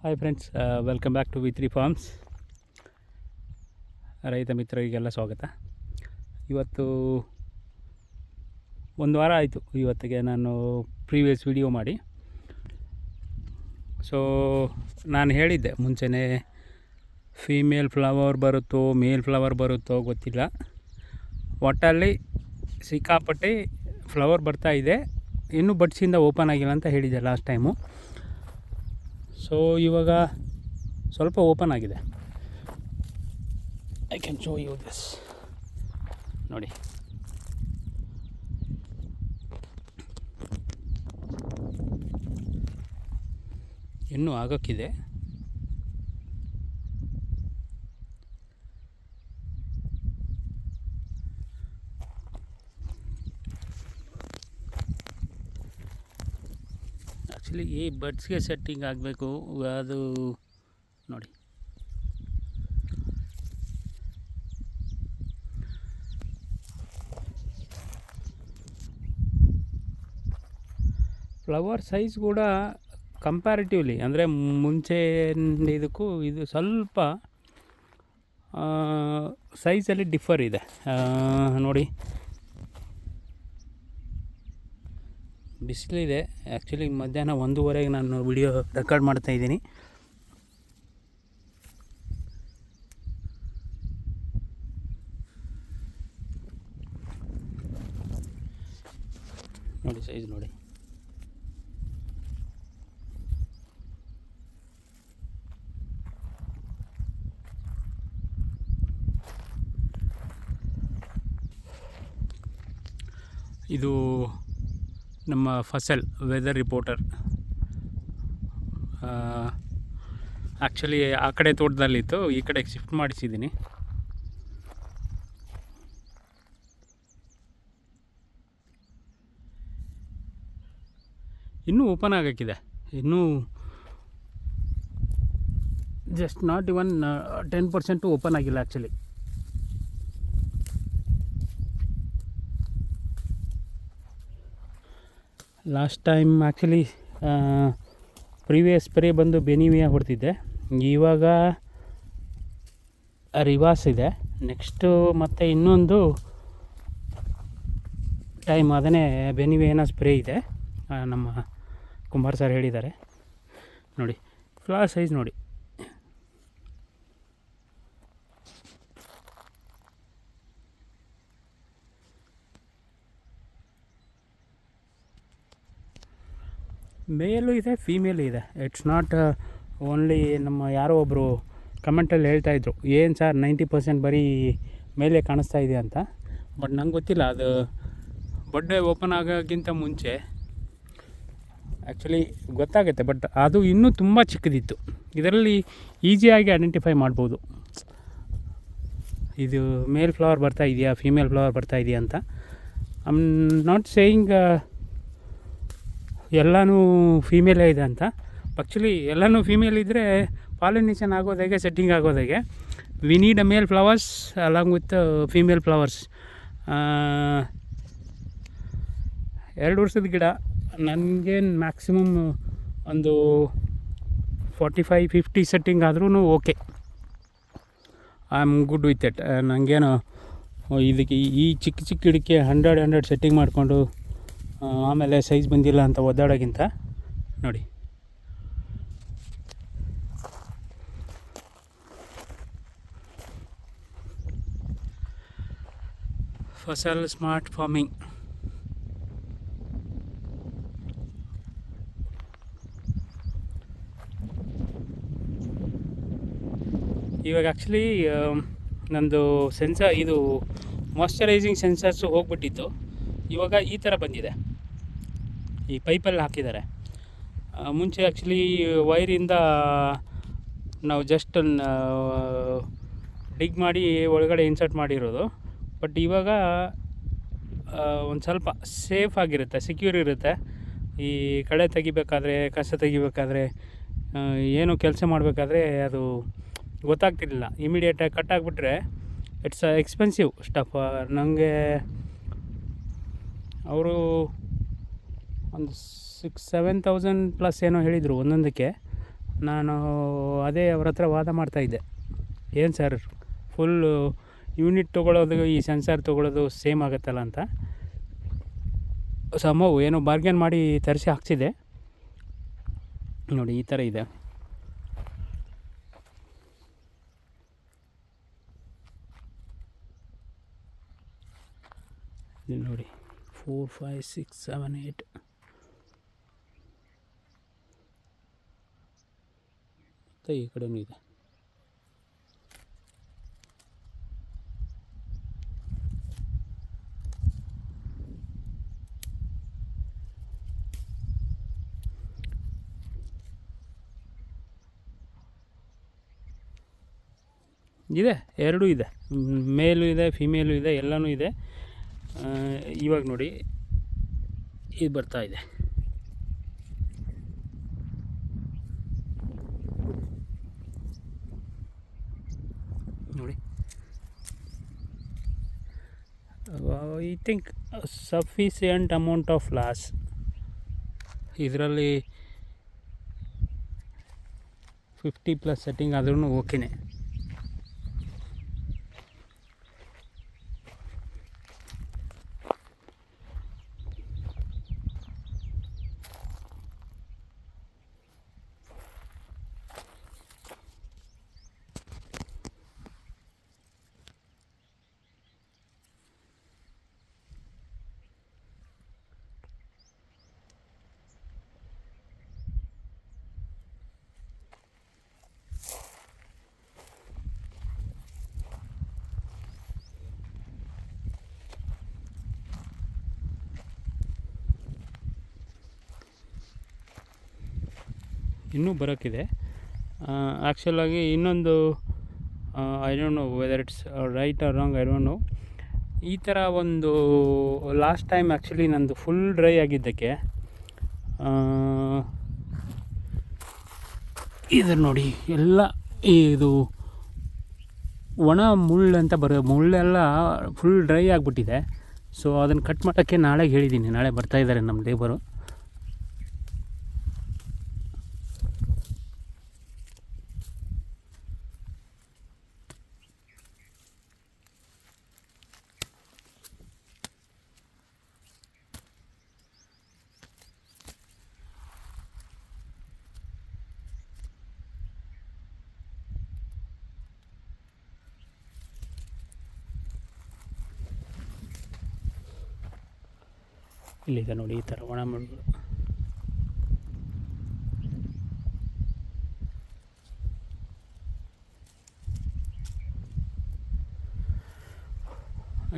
Hi friends, welcome back to ವಿ3 farms. ರೈತ ಮಿತ್ರರಿಗೆಲ್ಲ ಸ್ವಾಗತ. ಇವತ್ತು ಒಂದು ವಾರ ಆಯಿತು ಇವತ್ತಿಗೆ ನಾನು ಪ್ರೀವಿಯಸ್ ವಿಡಿಯೋ ಮಾಡಿ. ಸೊ ನಾನು ಹೇಳಿದ್ದೆ ಮುಂಚೆನೇ ಫೀಮೇಲ್ ಫ್ಲವರ್ ಬರುತ್ತೋ ಮೇಲ್ ಫ್ಲವರ್ ಬರುತ್ತೋ ಗೊತ್ತಿಲ್ಲ, ಒಟ್ಟಲ್ಲಿ ಸಿಕ್ಕಾಪಟ್ಟೆ ಫ್ಲವರ್ ಬರ್ತಾಯಿದೆ. ಇನ್ನೂ ಬಡ್ಸಿಂದ ಓಪನ್ ಆಗಿಲ್ಲ ಅಂತ ಹೇಳಿದ್ದೆ ಲಾಸ್ಟ್ ಟೈಮು. ಸೊ ಇವಾಗ ಸ್ವಲ್ಪ ಓಪನ್ ಆಗಿದೆ. I can show you this. ನೋಡಿ, ಇನ್ನೂ ಆಗೋಕ್ಕಿದೆ. ಆ್ಯಕ್ಚುಲಿ ಈ ಬಡ್ಸ್ಗೆ ಸೆಟ್ಟಿಂಗ್ ಆಗಬೇಕು. ಅದು ನೋಡಿ, ಫ್ಲವರ್ ಸೈಜ್ ಕೂಡ ಕಂಪ್ಯಾರಿಟಿವ್ಲಿ ಅಂದರೆ ಮುಂಚೆ ಇದಕ್ಕೂ ಇದು ಸ್ವಲ್ಪ ಸೈಜಲ್ಲಿ ಡಿಫರ್ ಇದೆ. ನೋಡಿ, ಬಿಸಿಲಿದೆ. ಆ್ಯಕ್ಚುಲಿ ಮಧ್ಯಾಹ್ನ 1:30ಗೆ ನಾನು ವಿಡಿಯೋ ರೆಕಾರ್ಡ್ ಮಾಡ್ತಾಯಿದ್ದೀನಿ. ನೋಡಿ ಸೈಜ್ ನೋಡಿ. ಇದು ನಮ್ಮ ಫಸಲ್ ವೆದರ್ ರಿಪೋರ್ಟರ್. ಆ್ಯಕ್ಚುಲಿ ಆ ಕಡೆ ತೋಟದಲ್ಲಿತ್ತು, ಈ ಕಡೆಗೆ ಶಿಫ್ಟ್ ಮಾಡಿಸಿದ್ದೀನಿ. ಇನ್ನೂ ಓಪನ್ ಆಗೋಕ್ಕಿದೆ. ಇನ್ನೂ ಜಸ್ಟ್ ನಾಟ್ ಇವನ್ 10% ಓಪನ್ ಆಗಿಲ್ಲ actually. Last time actually previous spray ಬಂದು ಬೆನಿವಿಯಾ ಹೊಡ್ತಿದ್ದೆ. ಇವಾಗ ರಿವಾಸ್ ಇದೆ. ನೆಕ್ಸ್ಟು ಮತ್ತು ಇನ್ನೊಂದು ಟೈಮ್ ಅದನ್ನೇ ಬೆನಿವಿಯಾನ ಸ್ಪ್ರೇ ಇದೆ. ನಮ್ಮ ಕುಮಾರ್ ಸರ್ ಹೇಳಿದ್ದಾರೆ. ನೋಡಿ ಫ್ಲವರ್ ಸೈಜ್ ನೋಡಿ. ಮೇಲು ಇದೆ, ಫೀಮೇಲು ಇದೆ. It's not only. ನಮ್ಮ ಯಾರೋ ಒಬ್ಬರು ಕಮೆಂಟಲ್ಲಿ ಹೇಳ್ತಾಯಿದ್ರು, ಏನು ಸರ್ 90% ಬರೀ ಮೇಲೆ ಕಾಣಿಸ್ತಾ ಇದೆ ಅಂತ. ಬಟ್ ನಂಗೆ ಗೊತ್ತಿಲ್ಲ, ಅದು ಬಡ್ಡೆ ಓಪನ್ ಆಗೋಕ್ಕಿಂತ ಮುಂಚೆ ಆ್ಯಕ್ಚುಲಿ ಗೊತ್ತಾಗುತ್ತೆ. ಬಟ್ ಅದು ಇನ್ನೂ ತುಂಬ ಚಿಕ್ಕದಿತ್ತು. ಇದರಲ್ಲಿ ಈಸಿಯಾಗಿ ಐಡೆಂಟಿಫೈ ಮಾಡ್ಬೋದು ಇದು ಮೇಲ್ ಫ್ಲವರ್ ಬರ್ತಾ ಇದೆಯಾ, ಫೀಮೇಲ್ ಫ್ಲವರ್ ಬರ್ತಾ ಇದೆಯಾ ಅಂತ. ಐ ಆಮ್ ನಾಟ್ ಸೇಯಿಂಗ್ ಎಲ್ಲನೂ ಫೀಮೇಲೇ ಇದೆ ಅಂತ. ಆ್ಯಕ್ಚುಲಿ ಎಲ್ಲನೂ ಫೀಮೇಲ್ ಇದ್ದರೆ ಪಾಲಿನೇಷನ್ ಆಗೋದು ಹೇಗೆ, ಸೆಟ್ಟಿಂಗ್ ಆಗೋದು ಹೇಗೆ? We need a male flowers along with female flowers. 2 ವರ್ಷದ ಗಿಡ ನನಗೇನು ಮ್ಯಾಕ್ಸಿಮಮ್ ಒಂದು 45-50 ಸೆಟ್ಟಿಂಗ್ ಆದ್ರೂ okay. I am good with it. ನನಗೇನು ಇದಕ್ಕೆ ಈ ಚಿಕ್ಕ ಗಿಡಕ್ಕೆ 100 ಸೆಟ್ಟಿಂಗ್ ಮಾಡಿಕೊಂಡು ಆಮೇಲೆ ಸೈಜ್ ಬಂದಿಲ್ಲ ಅಂತ ಒದ್ದಾಡೋಕ್ಕಿಂತ ನೋಡಿ, ಫಸಲ್ ಸ್ಮಾರ್ಟ್ ಫಾರ್ಮಿಂಗ್. ಇವಾಗ ಆ್ಯಕ್ಚುಲಿ ನಂದು ಸೆನ್ಸರ್, ಇದು ಮಾಯ್ಶ್ಚರೈಸಿಂಗ್ ಸೆನ್ಸರ್ಸು ಹೋಗ್ಬಿಟ್ಟಿತ್ತು. ಇವಾಗ ಈ ಥರ ಬಂದಿದೆ, ಈ ಪೈಪಲ್ಲಿ ಹಾಕಿದ್ದಾರೆ. ಮುಂಚೆ ಆ್ಯಕ್ಚುಲಿ ವೈರಿಂದ ನಾವು ಜಸ್ಟ್ ಡಿಗ್ ಮಾಡಿ ಒಳಗಡೆ ಇನ್ಸರ್ಟ್ ಮಾಡಿರೋದು. ಬಟ್ ಇವಾಗ ಒಂದು ಸ್ವಲ್ಪ ಸೇಫ್ ಆಗಿರುತ್ತೆ, ಸೆಕ್ಯೂರ್ ಇರುತ್ತೆ. ಈ ಕಳೆ ತೆಗಿಬೇಕಾದ್ರೆ, ಕಸ ತೆಗಿಬೇಕಾದ್ರೆ, ಏನೋ ಕೆಲಸ ಮಾಡಬೇಕಾದ್ರೆ ಅದು ಗೊತ್ತಾಗ್ತಿರ್ಲಿಲ್ಲ. ಇಮಿಡಿಯೇಟಾಗಿ ಕಟ್ ಆಗಿಬಿಟ್ರೆ ಇಟ್ಸ್ ಎಕ್ಸ್ಪೆನ್ಸಿವ್ ಸ್ಟಫ್. ನನಗೆ ಅವರು ಒಂದು 6-7,000 ಪ್ಲಸ್ ಏನೋ ಹೇಳಿದರು ಒಂದೊಂದಕ್ಕೆ. ನಾನು ಅದೇ ಅವ್ರ ಹತ್ರ ವಾದ ಮಾಡ್ತಾಯಿದ್ದೆ, ಏನು ಸರ್ ಫುಲ್ಲು ಯೂನಿಟ್ ತೊಗೊಳೋದು ಈ ಸೆನ್ಸರ್ ತೊಗೊಳೋದು ಸೇಮ್ ಆಗುತ್ತಲ್ಲ ಅಂತ. ಸಮವು ಏನೋ ಬಾರ್ಗೇನ್ ಮಾಡಿ ತರಿಸಿ ಹಾಕ್ಸಿದೆ ನೋಡಿ, ಈ ಥರ ಇದೆ. ಇದು ನೋಡಿ 4 5 6 7 8 ಮತ್ತು ಈ ಕಡೆನೂ ಇದೆ. ಇದೆ, ಎರಡೂ ಇದೆ, ಮೇಲು ಇದೆ ಫಿಮೇಲು ಇದೆ, ಎಲ್ಲನೂ ಇದೆ. ಇವಾಗ ನೋಡಿ ಇದು ಬರ್ತಾ ಇದೆ. ನೋಡಿ, I think sufficient amount of loss. ಇದರಲ್ಲಿ 50+ ಸೆಟ್ಟಿಂಗ್ ಆದ್ರೂ ಓಕೆನೇ. ಇನ್ನೂ ಬರೋಕ್ಕಿದೆ. ಆ್ಯಕ್ಚುಲಾಗಿ ಇನ್ನೊಂದು I don't know whether it's right or wrong, I don't know. ಈ ಥರ ಒಂದು ಲಾಸ್ಟ್ ಟೈಮ್ ಆ್ಯಕ್ಚುಲಿ ನಂದು ಫುಲ್ ಡ್ರೈ ಆಗಿದ್ದಕ್ಕೆ ಇದು ನೋಡಿ ಎಲ್ಲ ಇದು ಒಣ ಮುಳ್ಳು ಅಂತ ಮುಳ್ಳೆಲ್ಲ ಫುಲ್ ಡ್ರೈ ಆಗಿಬಿಟ್ಟಿದೆ. ಸೊ ಅದನ್ನು ಕಟ್ ಮಾಡೋಕ್ಕೆ ನಾಳೆಗೆ ಹೇಳಿದ್ದೀನಿ, ನಾಳೆ ಬರ್ತಾಯಿದ್ದಾರೆ ನಮ್ಮ ಲೇಬರು. ಇಲ್ಲಿದೆ ನೋಡಿ, ಈ ಥರ ಒಣ ಮುಳ್ಳು.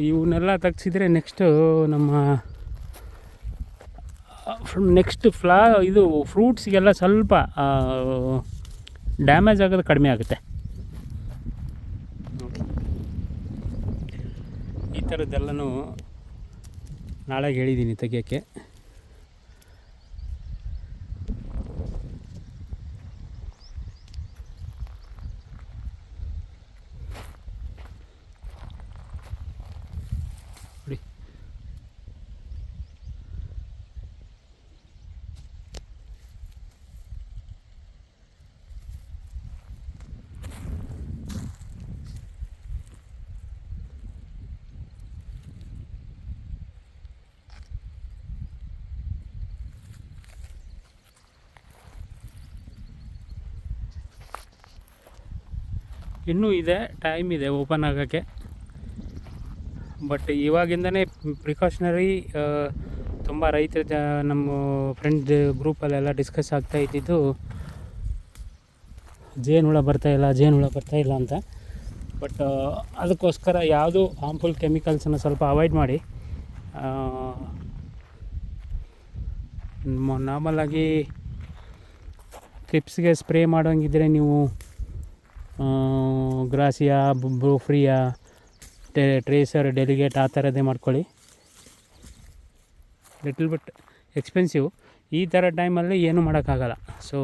ಇವನ್ನೆಲ್ಲ ತೆಗ್ಸಿದ್ರೆ ನೆಕ್ಸ್ಟು ನಮ್ಮ ನೆಕ್ಸ್ಟ್ ಇದು ಫ್ರೂಟ್ಸಿಗೆಲ್ಲ ಸ್ವಲ್ಪ ಡ್ಯಾಮೇಜ್ ಆಗೋದು ಕಡಿಮೆ ಆಗುತ್ತೆ. ಈ ಥರದ್ದೆಲ್ಲನೂ ನಾಳೆಗೆ ಹೇಳಿದ್ದೀನಿ ತೆಗಿಯೋಕ್ಕೆ. ನೋಡಿ, ಇನ್ನೂ ಇದೆ, ಟೈಮ್ ಇದೆ ಓಪನ್ ಆಗೋಕ್ಕೆ. ಬಟ್ ಇವಾಗಿಂದನೇ ಪ್ರಿಕಾಷನರಿ ತುಂಬ ರೈತರ ನಮ್ಮ ಫ್ರೆಂಡ್ ಗ್ರೂಪಲ್ಲೆಲ್ಲ ಡಿಸ್ಕಸ್ ಆಗ್ತಾ ಇದ್ದಿದ್ದು ಜೇನುಹುಳ ಬರ್ತಾಯಿಲ್ಲ ಅಂತ. ಬಟ್ ಅದಕ್ಕೋಸ್ಕರ ಯಾವುದು ಹಾರ್ಮ್ಫುಲ್ ಕೆಮಿಕಲ್ಸನ್ನು ಸ್ವಲ್ಪ ಅವಾಯ್ಡ್ ಮಾಡಿ ನಾರ್ಮಲಾಗಿ ಕ್ರಿಪ್ಸ್ಗೆ ಸ್ಪ್ರೇ ಮಾಡೋಂಗಿದ್ರೆ ನೀವು ಗ್ರಾಸಿಯಾ, ಬ್ರೋಫ್ರಿಯಾ, ಟ್ರೇಸರ್, ಡೆಲಿಗೇಟ್ ಆ ಥರದ್ದೇ ಮಾಡ್ಕೊಳ್ಳಿ. Little bit expensive. ಈ ಥರ ಟೈಮಲ್ಲಿ ಏನೂ ಮಾಡೋಕ್ಕಾಗಲ್ಲ. ಸೊ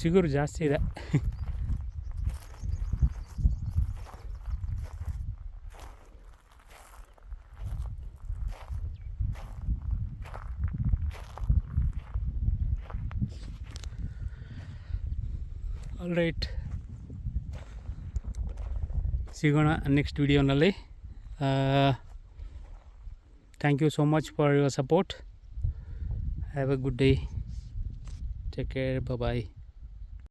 ಚಿಗುರು ಜಾಸ್ತಿ ಇದೆ. ಆಲ್ ರೈಟ್, ಸಿಗೋಣ ನೆಕ್ಸ್ಟ್ ವಿಡಿಯೋನಲ್ಲಿ. Thank you so much for your support. Have a good day. Take care. Bye.